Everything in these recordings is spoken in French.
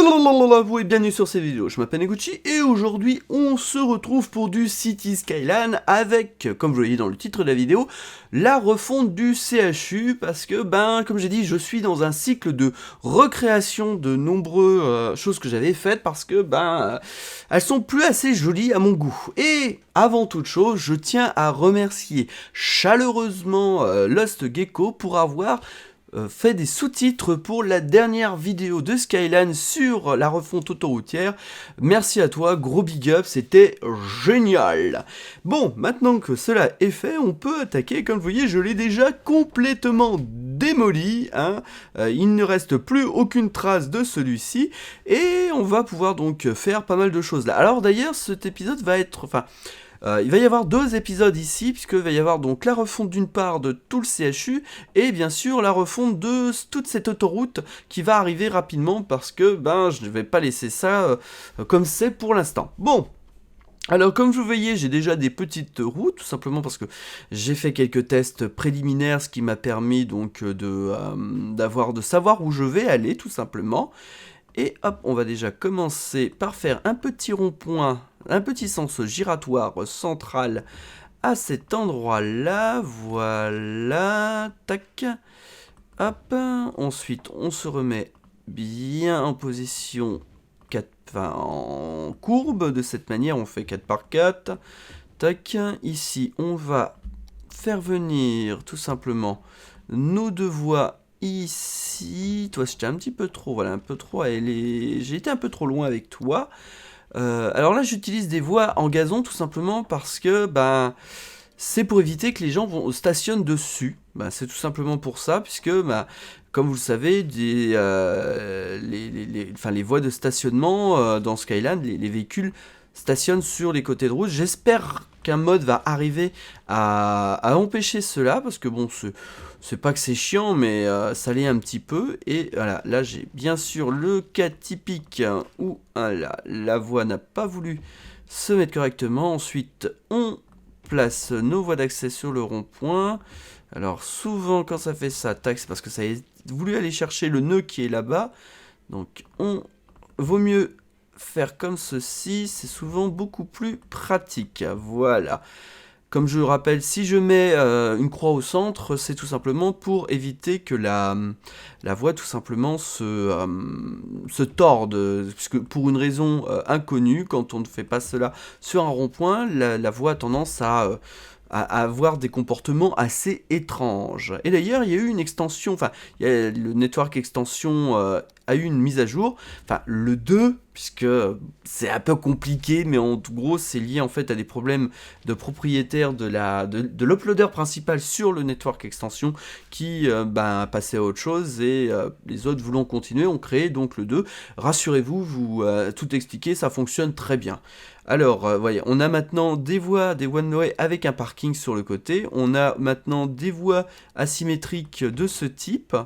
Vous et bienvenue sur cette vidéo, je m'appelle Neguchi et aujourd'hui on se retrouve pour du City Skyline avec, comme vous le voyez dans le titre de la vidéo, la refonte du CHU parce que, comme j'ai dit, je suis dans un cycle de recréation de nombreuses choses que j'avais faites parce que, elles sont plus assez jolies à mon goût. Et avant toute chose, je tiens à remercier chaleureusement Lost Gecko pour avoir fait des sous-titres pour la dernière vidéo de Skyline sur la refonte autoroutière. Merci à toi, gros big up, c'était génial. Bon, maintenant que cela est fait, on peut attaquer. Comme vous voyez, je l'ai déjà complètement démoli, hein. Il ne reste plus aucune trace de celui-ci, et on va pouvoir donc faire pas mal de choses là. Alors d'ailleurs, cet épisode va être... il va y avoir deux épisodes ici, puisqu'il va y avoir donc la refonte d'une part de tout le CHU, et bien sûr la refonte de toute cette autoroute qui va arriver rapidement, parce que je ne vais pas laisser ça comme c'est pour l'instant. Bon, alors comme vous voyez, j'ai déjà des petites routes, tout simplement parce que j'ai fait quelques tests préliminaires, ce qui m'a permis donc de savoir où je vais aller, tout simplement. Et hop, on va déjà commencer par faire un petit rond-point, un petit sens giratoire central à cet endroit-là. Voilà, tac. Hop, ensuite on se remet bien en position 4, en courbe, de cette manière on fait 4 par 4. Tac, ici on va faire venir tout simplement nos deux voies ici. Toi j'étais un petit peu trop, voilà, un peu trop, j'ai été un peu trop loin avec toi. Alors là j'utilise des voies en gazon tout simplement parce que c'est pour éviter que les gens stationnent dessus. C'est tout simplement pour ça, puisque comme vous le savez, les voies de stationnement dans Skyline, les véhicules stationnent sur les côtés de route. J'espère qu'un mode va arriver à empêcher cela, parce que bon, c'est pas que c'est chiant, mais ça l'est un petit peu. Et voilà, là j'ai bien sûr le cas typique où la voie n'a pas voulu se mettre correctement. Ensuite, on place nos voies d'accès sur le rond-point. Alors souvent quand ça fait ça, tac, c'est parce que ça a voulu aller chercher le nœud qui est là-bas. Donc vaut mieux faire comme ceci, c'est souvent beaucoup plus pratique. Voilà. Comme je le rappelle, si je mets une croix au centre, c'est tout simplement pour éviter que la voie tout simplement se torde, puisque pour une raison inconnue, quand on ne fait pas cela sur un rond-point, la voie a tendance à avoir des comportements assez étranges. Et d'ailleurs, il y a eu une extension, le Network Extension a eu une mise à jour, le 2, puisque c'est un peu compliqué, mais en gros, c'est lié en fait à des problèmes de propriétaires de l'uploader principal sur le Network Extension qui a passé à autre chose, et les autres voulant continuer ont créé donc le 2. Rassurez-vous, tout expliqué, ça fonctionne très bien. Alors, voyez, on a maintenant des voies, des one-way avec un parking sur le côté. On a maintenant des voies asymétriques de ce type.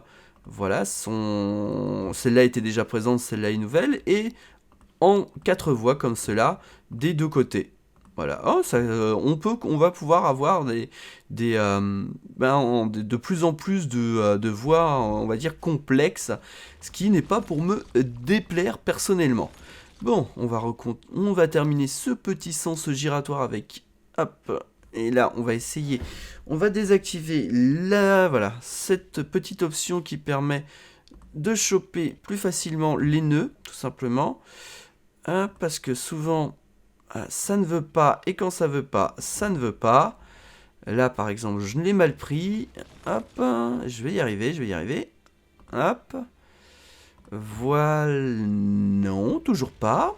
Voilà, celle-là était déjà présente, celle-là est nouvelle. Et en 4 voies comme cela, des deux côtés. Voilà, on va pouvoir avoir de plus en plus de voies, on va dire, complexes, ce qui n'est pas pour me déplaire personnellement. Bon, on va terminer ce petit sens giratoire avec... Hop, et là, on va désactiver cette petite option qui permet de choper plus facilement les nœuds, tout simplement. Parce que souvent, ça ne veut pas, et quand ça veut pas, ça ne veut pas. Là, par exemple, je l'ai mal pris. Hop, je vais y arriver. Hop. Voilà, non, toujours pas.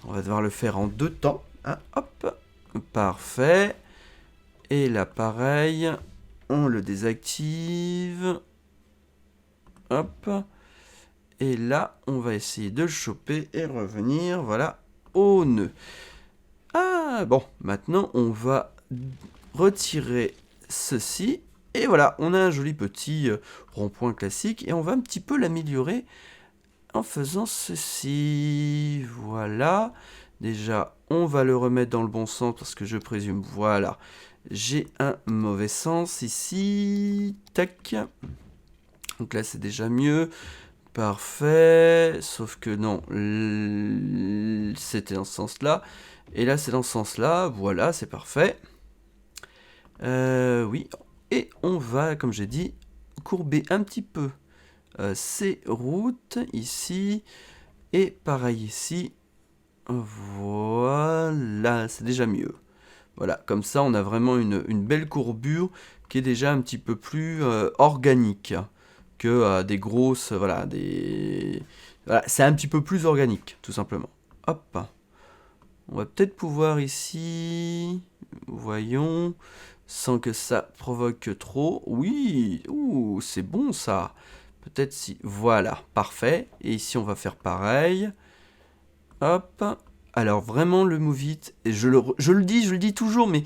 On va devoir le faire en 2 temps. Hop, parfait. Et là, pareil, on le désactive. Hop. Et là, on va essayer de le choper et revenir, voilà, au nœud. Bon, maintenant, on va retirer ceci. Et voilà, on a un joli petit rond-point classique, et on va un petit peu l'améliorer en faisant ceci. Voilà, déjà on va le remettre dans le bon sens, parce que je présume, voilà, j'ai un mauvais sens ici. Tac, donc là c'est déjà mieux. Parfait, sauf que non, c'était dans ce sens-là, et là c'est dans ce sens-là, voilà, c'est parfait. Oui, et on va, comme j'ai dit, courber un petit peu ces routes ici, et pareil ici, voilà, c'est déjà mieux. Voilà, comme ça on a vraiment une belle courbure qui est déjà un petit peu plus organique que des grosses, voilà, voilà, c'est un petit peu plus organique, tout simplement. Hop, on va peut-être pouvoir ici, voyons, sans que ça provoque trop. Oui, ouh, c'est bon ça. Peut-être si, voilà, parfait. Et ici on va faire pareil. Hop. Alors vraiment le move it, et je le dis toujours, mais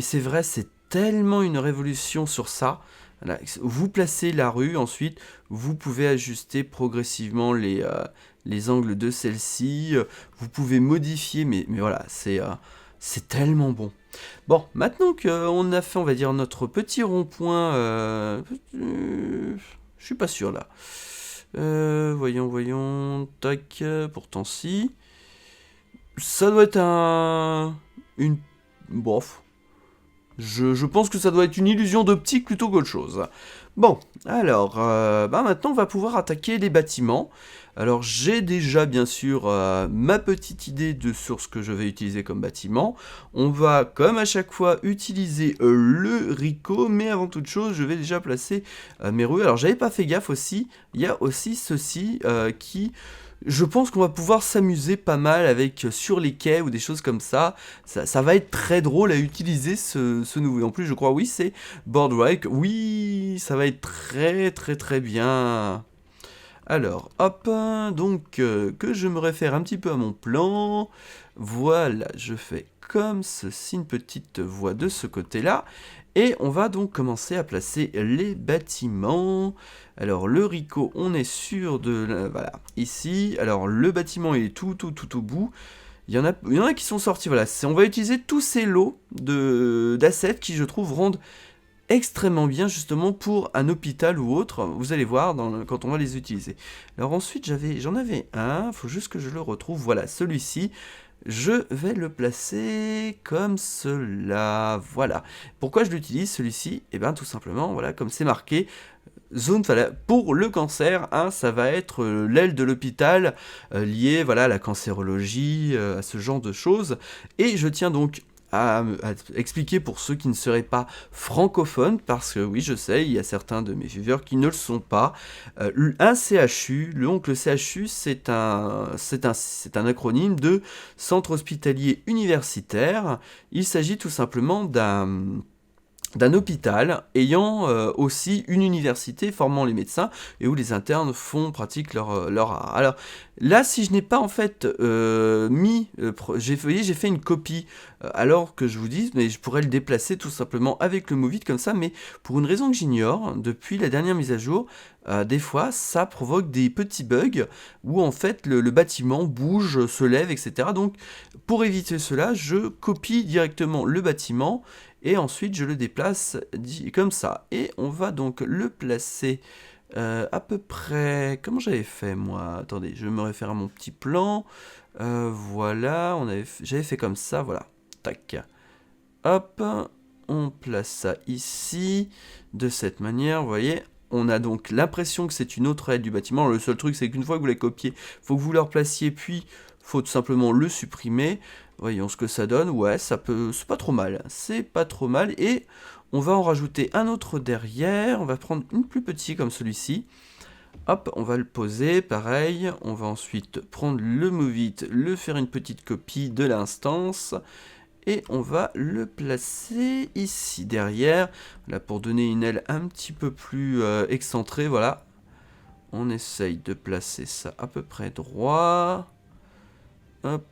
c'est vrai, c'est tellement une révolution sur ça. Voilà, vous placez la rue, ensuite vous pouvez ajuster progressivement les angles de celle-ci. Vous pouvez modifier, mais voilà, c'est tellement bon. Bon, maintenant qu'on a fait, on va dire, notre petit rond-point, je suis pas sûr là. Voyons, tac, pourtant si. Ça doit être une... Bof. Je pense que ça doit être une illusion d'optique plutôt qu'autre chose. Bon, alors, maintenant on va pouvoir attaquer les bâtiments. Alors j'ai déjà bien sûr ma petite idée sur ce que je vais utiliser comme bâtiment. On va comme à chaque fois utiliser le RICO, mais avant toute chose je vais déjà placer mes rues. Alors j'avais pas fait gaffe aussi, il y a aussi ceci qui... Je pense qu'on va pouvoir s'amuser pas mal avec sur les quais ou des choses comme ça. Ça va être très drôle à utiliser ce nouveau. En plus, je crois, oui, c'est Boardwalk. Oui, ça va être très bien. Alors, hop, donc que je me réfère un petit peu à mon plan. Voilà, je fais comme ceci, une petite voie de ce côté-là. Et on va donc commencer à placer les bâtiments. Alors le RICO, on est sûr de... voilà, ici. Alors le bâtiment est tout au bout. Il y en a qui sont sortis, voilà. On va utiliser tous ces lots d'assets qui, je trouve, rendent extrêmement bien justement pour un hôpital ou autre. Vous allez voir quand on va les utiliser. Alors ensuite, j'en avais un. Il faut juste que je le retrouve. Voilà, celui-ci. Je vais le placer comme cela, voilà. Pourquoi je l'utilise celui-ci? Eh bien tout simplement, voilà, comme c'est marqué, zone, voilà, pour le cancer, hein, ça va être l'aile de l'hôpital liée, voilà, à la cancérologie, à ce genre de choses. Et je tiens donc à expliquer pour ceux qui ne seraient pas francophones, parce que oui, je sais, il y a certains de mes viewers qui ne le sont pas. Un CHU, donc le CHU, c'est un acronyme de Centre Hospitalier Universitaire. Il s'agit tout simplement d'un hôpital ayant aussi une université formant les médecins et où les internes pratiquent leur art. Alors là, si je n'ai pas en fait j'ai fait une copie alors que je vous dis, mais je pourrais le déplacer tout simplement avec le Move It comme ça, mais pour une raison que j'ignore, depuis la dernière mise à jour, des fois ça provoque des petits bugs où en fait le bâtiment bouge, se lève, etc. Donc pour éviter cela, je copie directement le bâtiment et ensuite je le déplace comme ça. Et on va donc le placer à peu près... Comment j'avais fait moi? Attendez, je me réfère à mon petit plan. Voilà, j'avais fait comme ça, voilà. Tac. Hop, on place ça ici, de cette manière, vous voyez. On a donc l'impression que c'est une autre aile du bâtiment. Le seul truc, c'est qu'une fois que vous l'avez copié, il faut que vous le replaciez, puis il faut tout simplement le supprimer. Voyons ce que ça donne. Ouais, c'est pas trop mal. C'est pas trop mal. Et on va en rajouter un autre derrière. On va prendre une plus petite comme celui-ci. Hop, on va le poser, pareil. On va ensuite prendre le Move It, le faire une petite copie de l'instance. Et on va le placer ici derrière. Là, pour donner une aile un petit peu plus excentrée, voilà. On essaye de placer ça à peu près droit. Hop,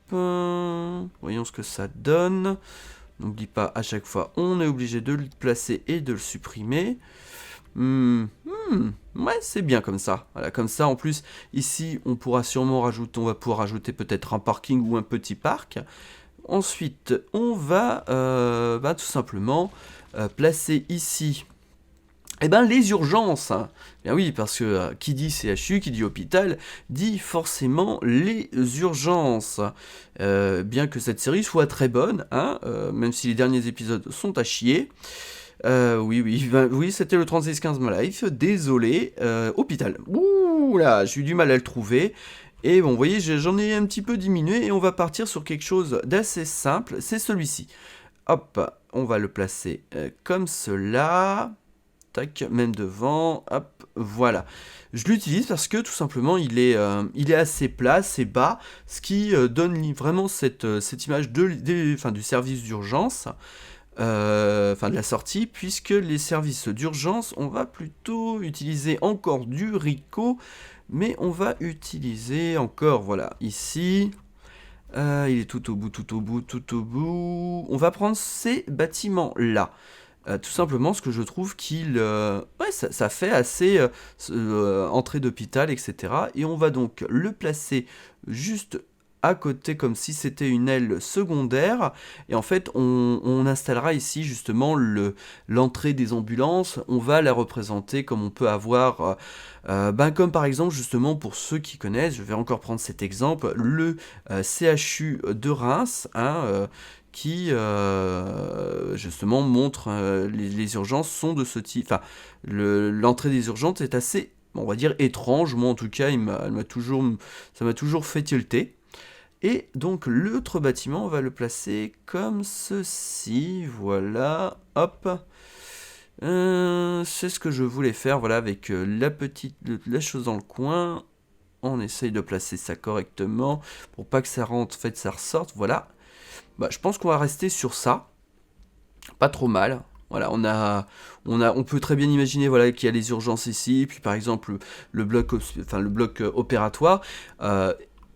voyons ce que ça donne. N'oublie pas, à chaque fois, on est obligé de le placer et de le supprimer. Ouais, c'est bien comme ça. Voilà, comme ça, en plus, ici, on pourra sûrement rajouter, on va pouvoir rajouter peut-être un parking ou un petit parc. Ensuite, on va tout simplement placer ici Eh ben les urgences, hein. Bien oui, parce que qui dit CHU, qui dit hôpital, dit forcément les urgences. Bien que cette série soit très bonne, hein, même si les derniers épisodes sont à chier. Oui, c'était le 3615 My Life, désolé. Hôpital. Ouh là, j'ai eu du mal à le trouver. Et bon, vous voyez, j'en ai un petit peu diminué et on va partir sur quelque chose d'assez simple, c'est celui-ci. Hop, on va le placer comme cela. Tac, même devant, hop, voilà. Je l'utilise parce que tout simplement il est assez plat, assez bas, ce qui donne vraiment cette image du service d'urgence, de la sortie, puisque les services d'urgence, on va plutôt utiliser encore du RICO, mais on va utiliser encore, voilà, ici. Il est tout au bout, tout au bout, tout au bout. On va prendre ces bâtiments-là. Tout simplement parce que je trouve ça fait assez entrée d'hôpital, etc. Et on va donc le placer juste à côté comme si c'était une aile secondaire. Et en fait, on installera ici justement l'entrée des ambulances. On va la représenter comme on peut avoir, comme par exemple justement pour ceux qui connaissent, je vais encore prendre cet exemple, le CHU de Reims, hein, qui justement montre les urgences sont de ce type. Enfin, l'entrée des urgences est assez, on va dire, étrange. Moi, en tout cas, ça m'a toujours fait tilter. Et donc, l'autre bâtiment, on va le placer comme ceci. Voilà, hop. C'est ce que je voulais faire, voilà, avec la chose dans le coin. On essaye de placer ça correctement pour pas que ça rentre, en fait, ça ressorte. Voilà. Je pense qu'on va rester sur ça. Pas trop mal. Voilà, on peut très bien imaginer voilà, qu'il y a les urgences ici, puis par exemple le bloc opératoire.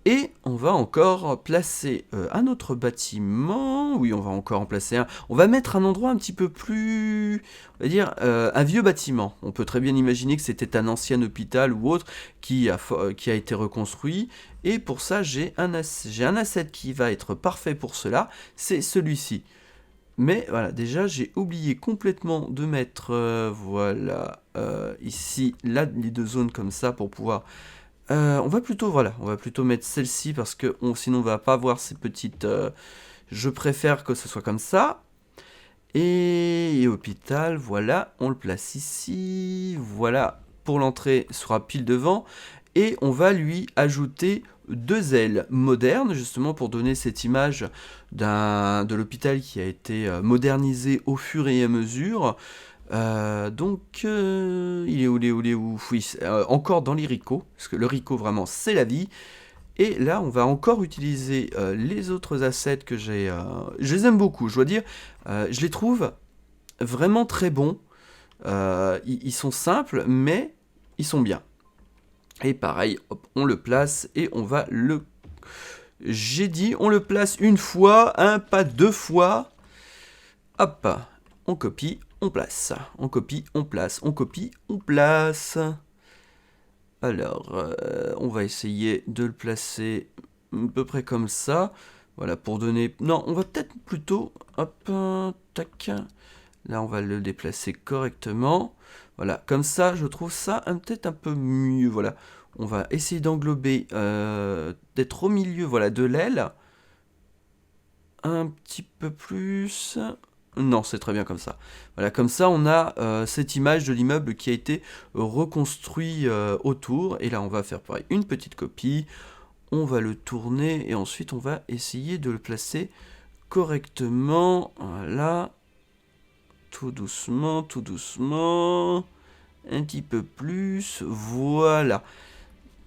Et on va encore placer un autre bâtiment. Oui, on va encore en placer un. On va mettre un endroit un petit peu plus, on va dire, un vieux bâtiment. On peut très bien imaginer que c'était un ancien hôpital ou autre qui a été reconstruit. Et pour ça, j'ai un asset qui va être parfait pour cela. C'est celui-ci. Mais voilà, déjà j'ai oublié complètement de mettre ici les deux zones comme ça pour pouvoir. On va plutôt mettre celle-ci parce que sinon on va pas avoir ces petites. Je préfère que ce soit comme ça. Et hôpital, voilà, on le place ici. Voilà, pour l'entrée sera pile devant. Et on va lui ajouter 2 ailes modernes, justement pour donner cette image de l'hôpital qui a été modernisé au fur et à mesure. Il est où Oui, encore dans les RICO, parce que le RICO vraiment c'est la vie. Et là, on va encore utiliser les autres assets que j'ai. Je les aime beaucoup, je dois dire. Je les trouve vraiment très bons. Ils sont simples, mais ils sont bien. Et pareil, hop, on le place et on va le... J'ai dit, on le place une fois, pas 2 fois. Hop, on copie, on place. On copie, on place. On copie, on place. Alors, on va essayer de le placer à peu près comme ça. Voilà, pour donner... Non, on va peut-être plutôt... Hop, tac. Là, on va le déplacer correctement. Voilà, comme ça, je trouve ça peut-être un peu mieux. Voilà, on va essayer d'englober, d'être au milieu, voilà, de l'aile. Un petit peu plus. Non, c'est très bien comme ça. Voilà, comme ça, on a cette image de l'immeuble qui a été reconstruit autour. Et là, on va faire pareil, une petite copie. On va le tourner et ensuite, on va essayer de le placer correctement. Voilà. Tout doucement, tout doucement. Un petit peu plus. Voilà.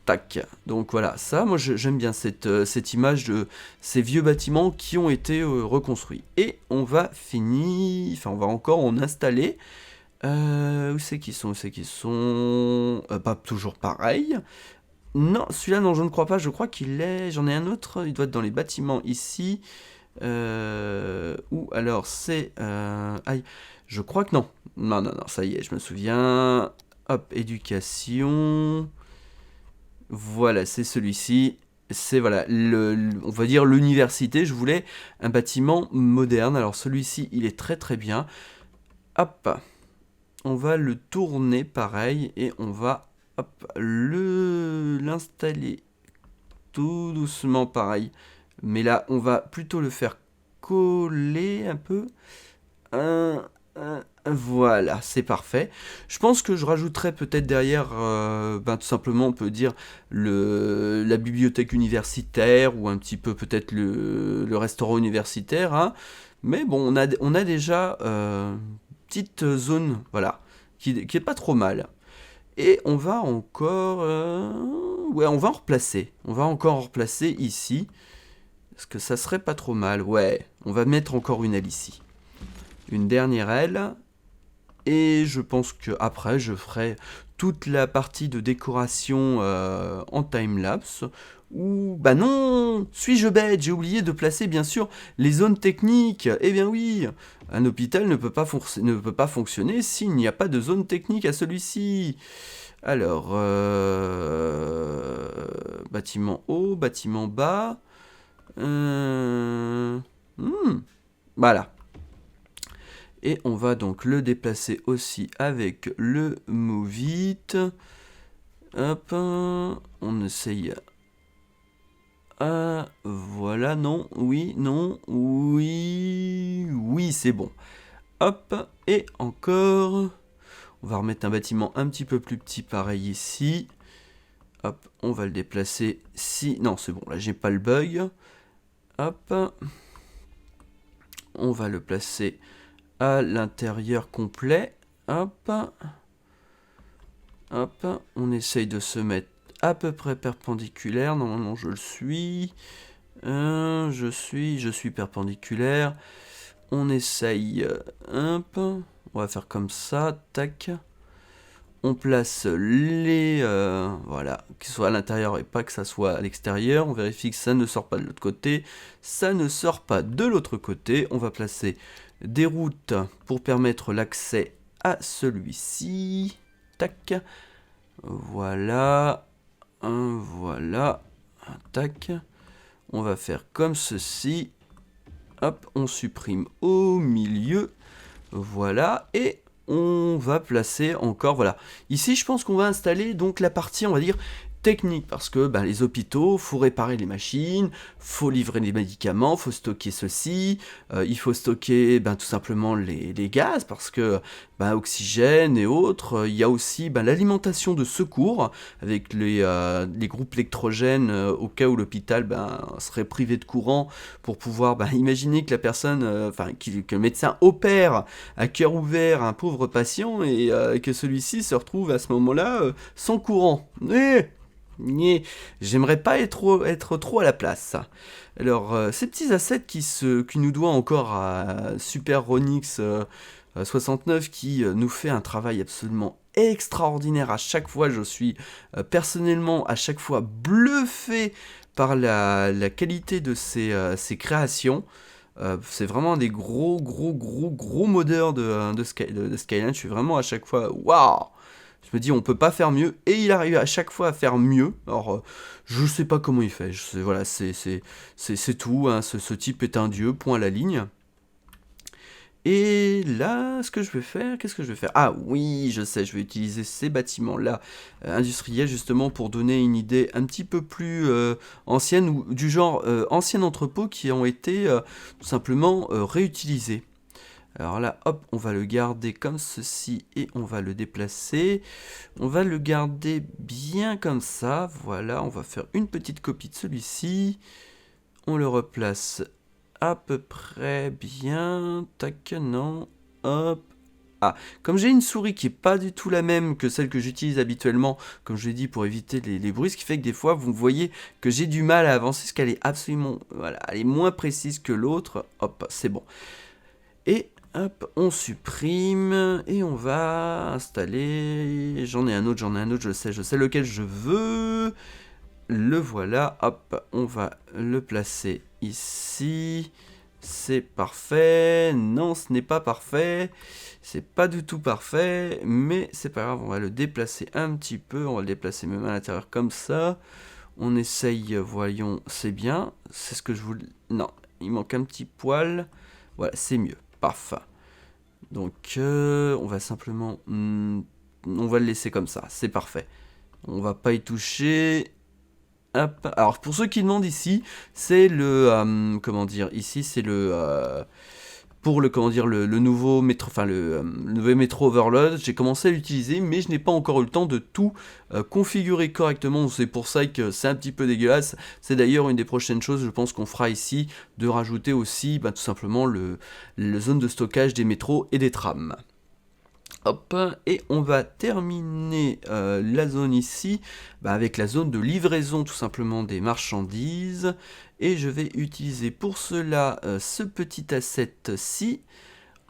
Tac. Donc voilà, ça, moi j'aime bien cette image de ces vieux bâtiments qui ont été reconstruits. Et on va on va encore en installer. Où c'est qu'ils sont Pas toujours pareil. Non, celui-là, non, je ne crois pas. Je crois qu'il est... J'en ai un autre. Il doit être dans les bâtiments ici. Ou alors c'est... Aïe. Je crois que non. Non, ça y est, je me souviens. Hop, éducation. Voilà, c'est celui-ci. C'est, voilà, on va dire l'université. Je voulais un bâtiment moderne. Alors celui-ci, il est très très bien. Hop. on va le tourner pareil et on va l'installer tout doucement pareil. Mais là, on va plutôt le faire coller un peu. Voilà, c'est parfait. Je pense que je rajouterai peut-être derrière, tout simplement, on peut dire la bibliothèque universitaire ou un petit peu peut-être le restaurant universitaire. Hein. Mais bon, on a déjà une petite zone, voilà, qui est pas trop mal. Et on va encore, ouais, on va en replacer. On va encore en replacer ici. Parce que ça serait pas trop mal. Ouais, on va mettre encore une aile ici. Une dernière aile. Et je pense que après je ferai toute la partie de décoration en timelapse. Ou bah non, suis-je bête, j'ai oublié de placer bien sûr les zones techniques. Eh bien oui, un hôpital ne peut pas fonctionner s'il n'y a pas de zone technique à celui-ci. Alors, bâtiment haut, bâtiment bas. Voilà. Et on va donc le déplacer aussi avec le Move It. Hop, on essaye. Voilà, non, oui, oui, c'est bon. Hop, et encore. On va remettre un bâtiment un petit peu plus petit, pareil ici. Hop, on va le déplacer. Si, non, c'est bon, là j'ai pas le bug. Hop, on va le placer à l'intérieur complet. Hop. Hop. On essaye de se mettre à peu près perpendiculaire. Normalement, je le suis. Je suis perpendiculaire. On essaye. Hop. On va faire comme ça. Tac. On place les... voilà. Qu'ils soient à l'intérieur et pas que ça soit à l'extérieur. On vérifie que ça ne sort pas de l'autre côté. Ça ne sort pas de l'autre côté. On va placer des routes pour permettre l'accès à celui-ci. Tac. Voilà. Voilà. Tac. On va faire comme ceci. Hop, on supprime au milieu. Voilà. Et on va placer encore, voilà. Ici, je pense qu'on va installer donc la partie, on va dire, technique, parce que les hôpitaux, faut réparer les machines, faut livrer les médicaments, faut stocker ceci, il faut stocker tout simplement les gaz, parce que oxygène et autres, il y a aussi l'alimentation de secours, avec les groupes électrogènes, au cas où l'hôpital serait privé de courant, pour pouvoir imaginer que la personne, que le médecin opère à cœur ouvert un pauvre patient, et que celui-ci se retrouve à ce moment-là sans courant. J'aimerais pas être trop à la place. Alors, ces petits assets qui nous doit encore à Super Ronix 69 qui nous fait un travail absolument extraordinaire à chaque fois. Je suis personnellement à chaque fois bluffé par la qualité de ces créations. C'est vraiment des gros modeurs de Skyline. Je suis vraiment à chaque fois waouh. Je me dis on peut pas faire mieux et il arrive à chaque fois à faire mieux. Alors je sais pas comment il fait. Voilà, c'est tout. Hein. Ce type est un dieu. Point à la ligne. Et là, qu'est-ce que je vais faire? Ah oui, je sais, je vais utiliser ces bâtiments-là industriels justement pour donner une idée un petit peu plus ancienne ou du genre ancien entrepôt qui ont été tout simplement réutilisés. Alors là, hop, on va le garder comme ceci et on va le déplacer. On va le garder bien comme ça. Voilà, on va faire une petite copie de celui-ci. On le replace à peu près bien. Tac, non. Hop. Ah, comme j'ai une souris qui est pas du tout la même que celle que j'utilise habituellement, comme je l'ai dit, pour éviter les bruits, ce qui fait que des fois, vous voyez que j'ai du mal à avancer, parce qu'elle est absolument... Voilà, elle est moins précise que l'autre. Hop, c'est bon. Et... hop, on supprime et on va installer. J'en ai un autre, je sais lequel je veux. Le voilà, hop, on va le placer ici. C'est parfait. Non, ce n'est pas parfait. C'est pas du tout parfait, mais c'est pas grave, on va le déplacer un petit peu. On va le déplacer même à l'intérieur comme ça. On essaye, voyons, c'est bien. C'est ce que je voulais. Non, il manque un petit poil. Voilà, c'est mieux. Parfait. Donc on va simplement... on va le laisser comme ça, c'est parfait. On va pas y toucher. Hop. Alors pour ceux qui demandent ici, c'est le... comment dire, ici c'est le... pour le, comment dire, le nouveau métro, enfin le nouveau métro Overload, j'ai commencé à l'utiliser, mais je n'ai pas encore eu le temps de tout configurer correctement. C'est pour ça que c'est un petit peu dégueulasse. C'est d'ailleurs une des prochaines choses, je pense qu'on fera ici, de rajouter aussi tout simplement le zone de stockage des métros et des trams. Hop, et on va terminer la zone ici avec la zone de livraison tout simplement des marchandises. Et je vais utiliser pour cela ce petit asset-ci.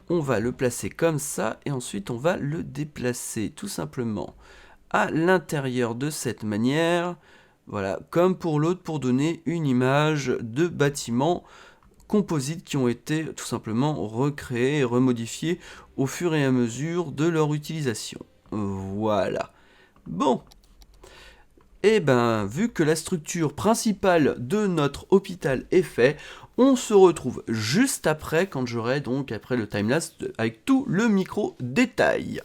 On va le placer comme ça et ensuite on va le déplacer tout simplement à l'intérieur de cette manière. Voilà, comme pour l'autre, pour donner une image de bâtiment composites qui ont été tout simplement recréés et remodifiés au fur et à mesure de leur utilisation. Voilà. Bon. Et vu que la structure principale de notre hôpital est faite, on se retrouve juste après, quand j'aurai donc après le timelapse avec tout le micro détail.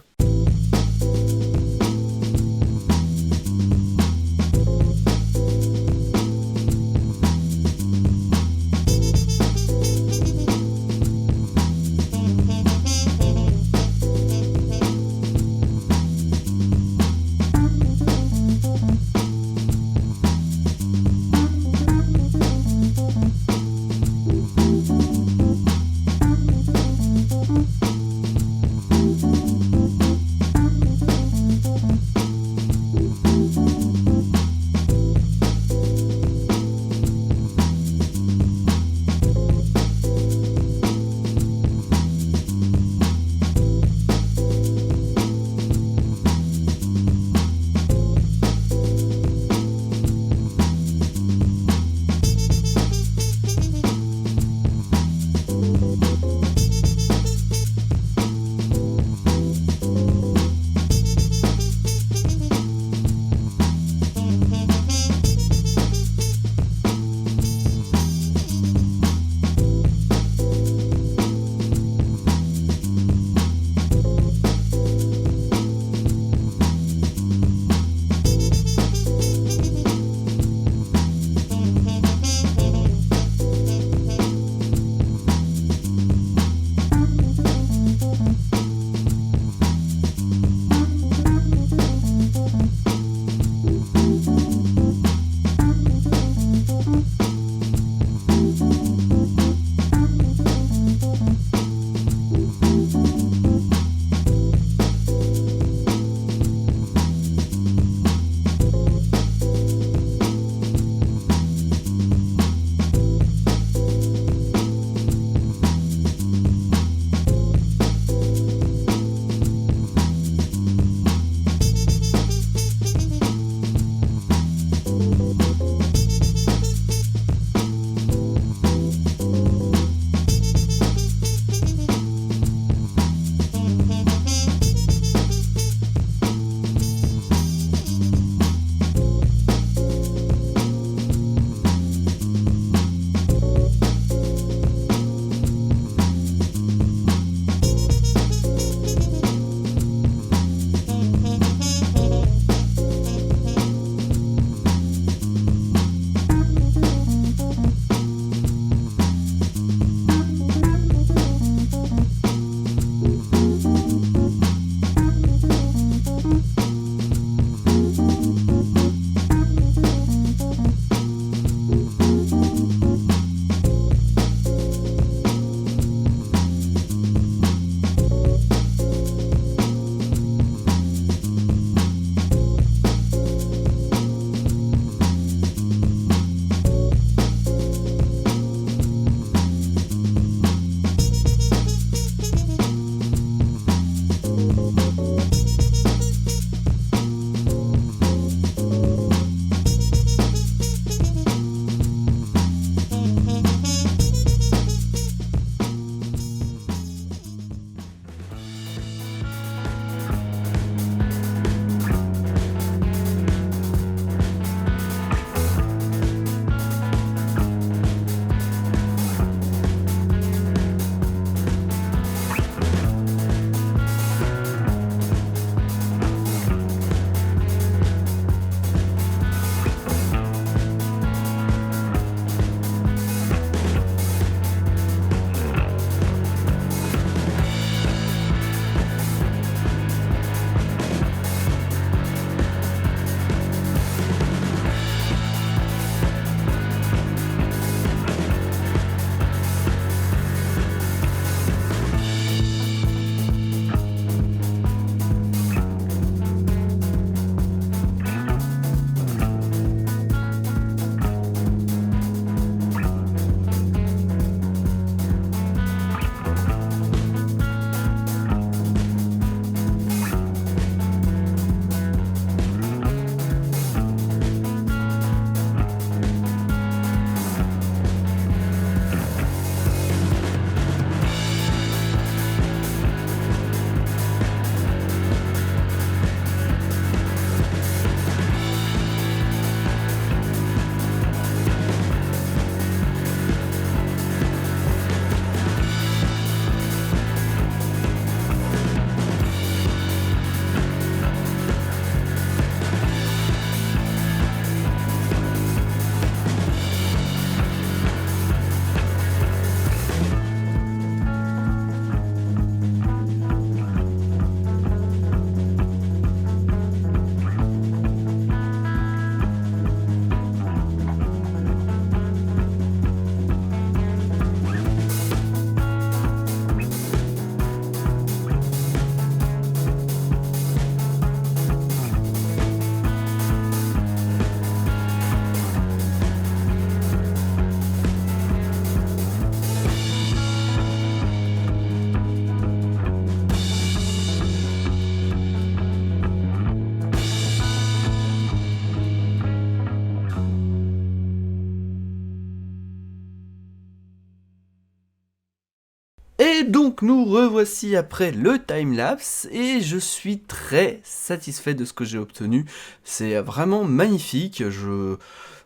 Et donc nous revoici après le timelapse et je suis très satisfait de ce que j'ai obtenu. C'est vraiment magnifique,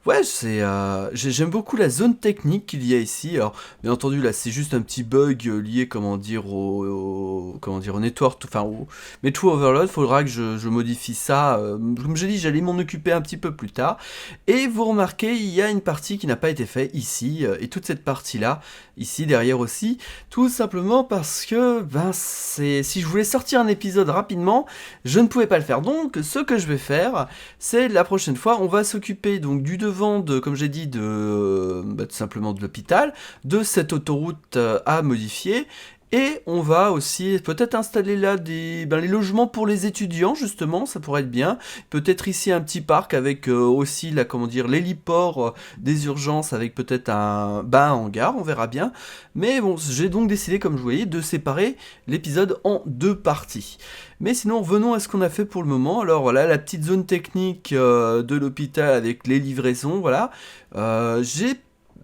ouais, j'aime beaucoup la zone technique qu'il y a ici. Alors, bien entendu, là, c'est juste un petit bug lié, comment dire, au network, enfin, au Metro Overload. Faudra que je modifie ça. Comme j'ai dit, j'allais m'en occuper un petit peu plus tard. Et vous remarquez, il y a une partie qui n'a pas été faite ici, et toute cette partie-là, ici, derrière aussi, tout simplement parce que, si je voulais sortir un épisode rapidement, je ne pouvais pas le faire. Donc, ce que je vais faire, c'est la prochaine fois, on va s'occuper donc du devant comme j'ai dit, tout simplement de l'hôpital, de cette autoroute à modifier. Et on va aussi peut-être installer là les logements pour les étudiants, justement, ça pourrait être bien. Peut-être ici un petit parc avec aussi l'héliport des urgences avec peut-être un hangar, on verra bien. Mais bon, j'ai donc décidé, comme je voyais, de séparer l'épisode en 2 parties. Mais sinon, revenons à ce qu'on a fait pour le moment. Alors voilà, la petite zone technique de l'hôpital avec les livraisons, voilà.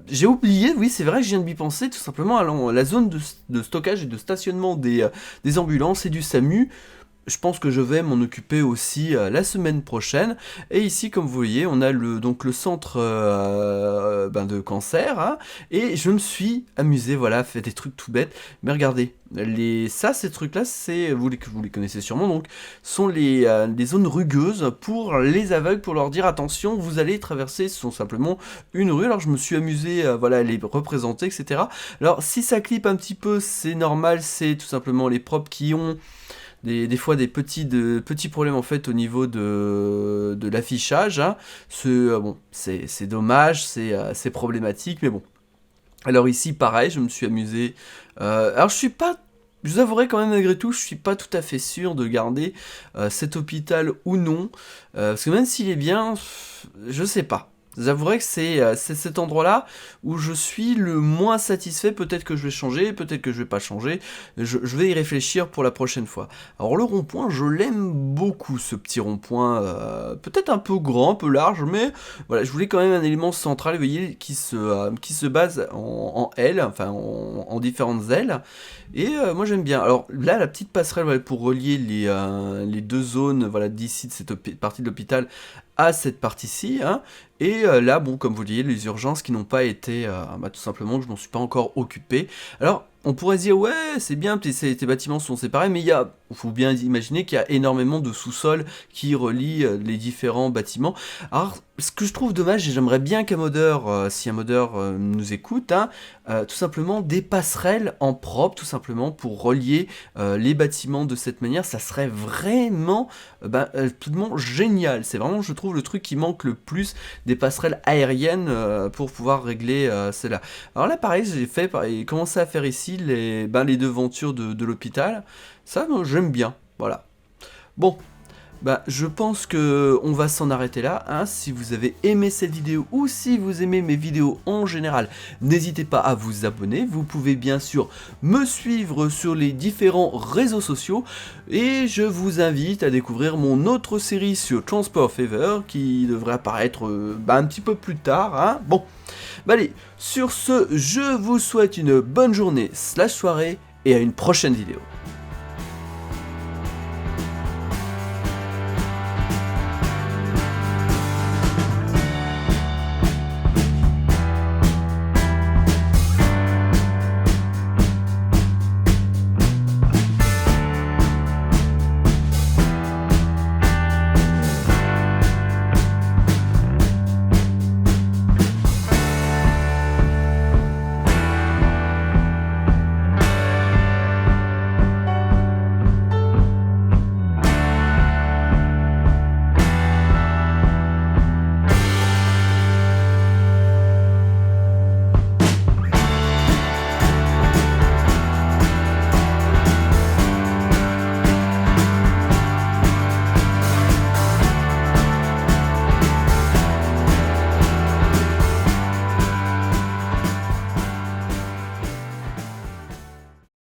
J'ai oublié, oui c'est vrai que je viens de m'y penser, tout simplement, alors, la zone de stockage et de stationnement des ambulances et du SAMU. Je pense que je vais m'en occuper aussi la semaine prochaine. Et ici, comme vous voyez, on a le centre de cancer. Hein, et je me suis amusé, voilà, fait des trucs tout bêtes. Mais regardez, ces trucs-là, vous les connaissez sûrement, donc, sont les zones rugueuses pour les aveugles, pour leur dire attention, vous allez traverser, ce sont simplement une rue. Alors je me suis amusé, voilà, à les représenter, etc. Alors si ça clip un petit peu, c'est normal, c'est tout simplement les props qui ont des fois des petits problèmes en fait au niveau de l'affichage. Hein. C'est dommage, c'est problématique, mais bon. Alors ici, pareil, je me suis amusé. Alors je vous avouerai quand même malgré tout, je suis pas tout à fait sûr de garder cet hôpital ou non. Parce que même s'il est bien, je sais pas. J'avouerai que c'est cet endroit-là où je suis le moins satisfait. Peut-être que je vais changer, peut-être que je vais pas changer. Je vais y réfléchir pour la prochaine fois. Alors le rond-point, je l'aime beaucoup, ce petit rond-point. Peut-être un peu grand, un peu large, mais voilà, je voulais quand même un élément central, vous voyez, qui se base en ailes, enfin en différentes ailes. Et moi j'aime bien. Alors là, la petite passerelle, voilà, pour relier les deux zones, voilà, d'ici de cette partie de l'hôpital à cette partie-ci, hein. Et là, bon, comme vous le voyez, les urgences qui n'ont pas été, tout simplement, je m'en suis pas encore occupé. Alors, on pourrait se dire, ouais, c'est bien, tes bâtiments sont séparés, mais il faut bien imaginer qu'il y a énormément de sous-sols qui relient les différents bâtiments. Alors, ce que je trouve dommage, et j'aimerais bien qu'un modeur, si un modeur nous écoute, hein, tout simplement des passerelles en propre, tout simplement, pour relier les bâtiments de cette manière, ça serait vraiment absolument génial. C'est vraiment, je trouve, le truc qui manque le plus, des passerelles aériennes pour pouvoir régler cela. Alors là, pareil, j'ai commencé à faire ici les devantures de l'hôpital. Ça, j'aime bien, voilà. Bon, je pense que on va s'en arrêter là. Hein. Si vous avez aimé cette vidéo ou si vous aimez mes vidéos en général, n'hésitez pas à vous abonner. Vous pouvez bien sûr me suivre sur les différents réseaux sociaux. Et je vous invite à découvrir mon autre série sur Transport Fever qui devrait apparaître un petit peu plus tard. Hein. Bon, allez, sur ce, je vous souhaite une bonne journée/soirée et à une prochaine vidéo.